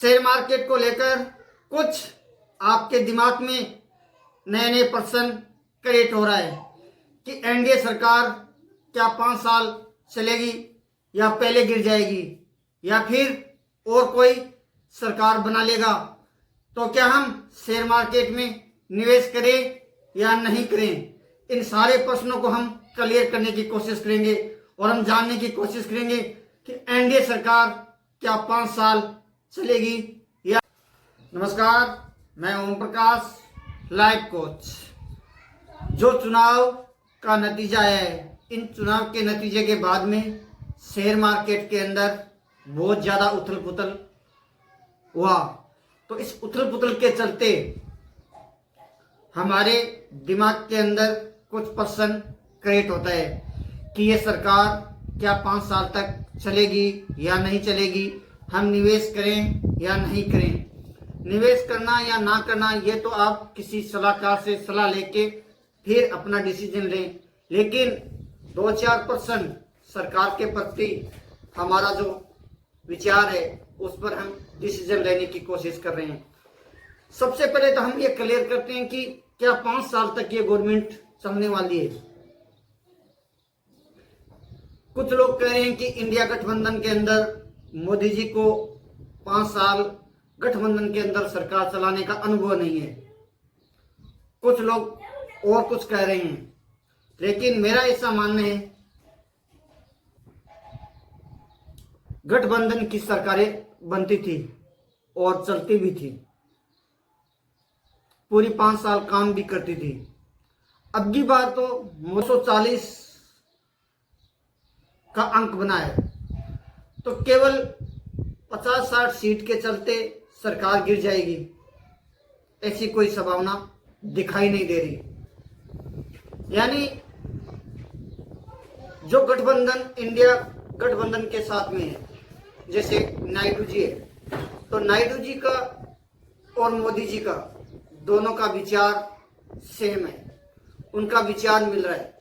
Share market को लेकर कुछ आपके दिमाग में नए नए प्रश्न क्रिएट हो रहा है कि एनडीए सरकार क्या 5 साल चलेगी या पहले गिर जाएगी या फिर और कोई सरकार बना लेगा, तो क्या हम शेयर मार्केट में निवेश करें या नहीं करें। इन सारे प्रश्नों को हम क्लियर करने की कोशिश करेंगे और हम जानने की कोशिश करेंगे कि एनडीए सरकार क्या 5 साल चलेगी या। नमस्कार, मैं ओम प्रकाश, लाइफ कोच। जो चुनाव का नतीजा है, इन चुनाव के नतीजे के बाद में शेयर मार्केट के अंदर बहुत ज़्यादा उथल पुथल हुआ। तो इस उथल पुथल के चलते हमारे दिमाग के अंदर कुछ प्रश्न क्रिएट होता है कि ये सरकार क्या 5 साल तक चलेगी या नहीं चलेगी, हम निवेश करें या नहीं करें। निवेश करना या ना करना ये तो आप किसी सलाहकार से सलाह लेके फिर अपना डिसीजन लें, लेकिन 2-4% सरकार के प्रति हमारा जो विचार है उस पर हम डिसीजन लेने की कोशिश कर रहे हैं। सबसे पहले तो हम ये क्लियर करते हैं कि क्या 5 साल तक ये गवर्नमेंट चलने वाली है। कुछ लोग कह रहे हैं कि इंडिया गठबंधन के अंदर मोदी जी को 5 साल गठबंधन के अंदर सरकार चलाने का अनुभव नहीं है। कुछ लोग और कुछ कह रहे हैं, लेकिन मेरा ऐसा मानना है गठबंधन की सरकारें बनती थी और चलती भी थी, पूरी 5 साल काम भी करती थी। अब की बार तो 240 का अंक बना है, तो केवल 50-60 सीट के चलते सरकार गिर जाएगी, ऐसी कोई संभावना दिखाई नहीं दे रही। यानी जो गठबंधन इंडिया गठबंधन के साथ में है, जैसे नायडू जी है, तो नायडू जी का और मोदी जी का दोनों का विचार सेम है, उनका विचार मिल रहा है।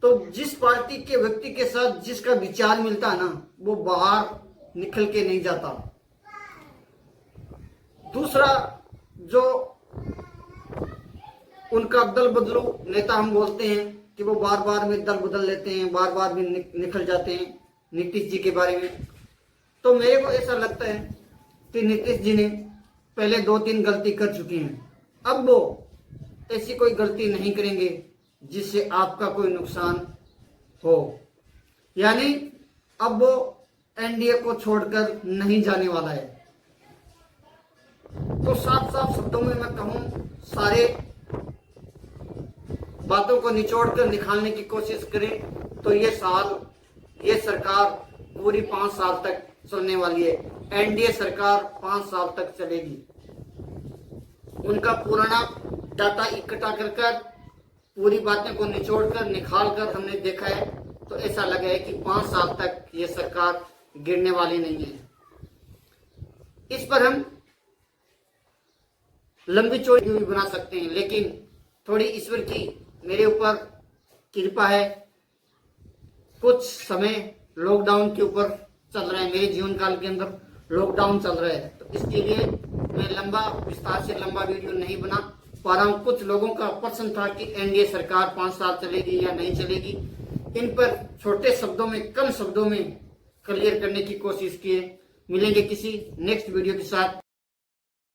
तो जिस पार्टी के व्यक्ति के साथ जिसका विचार मिलता है ना, वो बाहर निकल के नहीं जाता। दूसरा, जो उनका दल बदलू नेता हम बोलते हैं कि वो बार बार में दल बदल लेते हैं, बार बार में निकल जाते हैं। नीतीश जी के बारे में तो मेरे को ऐसा लगता है कि नीतीश जी ने पहले 2-3 गलती कर चुकी हैं, अब वो ऐसी कोई गलती नहीं करेंगे जिससे आपका कोई नुकसान हो। यानी अब वो एनडीए को छोड़कर नहीं जाने वाला है। तो साफ साफ शब्दों में मैं कहूं, सारे बातों को निचोड़ कर निकालने की कोशिश करें तो ये सरकार पूरी 5 साल तक चलने वाली है। एनडीए सरकार 5 साल तक चलेगी। उनका पुराना डाटा इकट्ठा कर पूरी बातें को निचोड़ कर निकाल कर हमने देखा है, तो ऐसा लगा है कि 5 साल तक ये सरकार गिरने वाली नहीं है। इस पर हम लंबी चौड़ी भी बना सकते हैं, लेकिन थोड़ी ईश्वर की मेरे ऊपर कृपा है। कुछ समय लॉकडाउन के ऊपर चल रहा है, मेरे जीवन काल के अंदर लॉकडाउन चल रहा है, तो इसके लिए मैं विस्तार से लंबा वीडियो नहीं बना पा रहा हूँ। कुछ लोगों का प्रश्न था कि एनडीए सरकार 5 साल चलेगी या नहीं चलेगी। इन पर छोटे शब्दों में, कम शब्दों में क्लियर करने की कोशिश किए। मिलेंगे किसी नेक्स्ट वीडियो के साथ।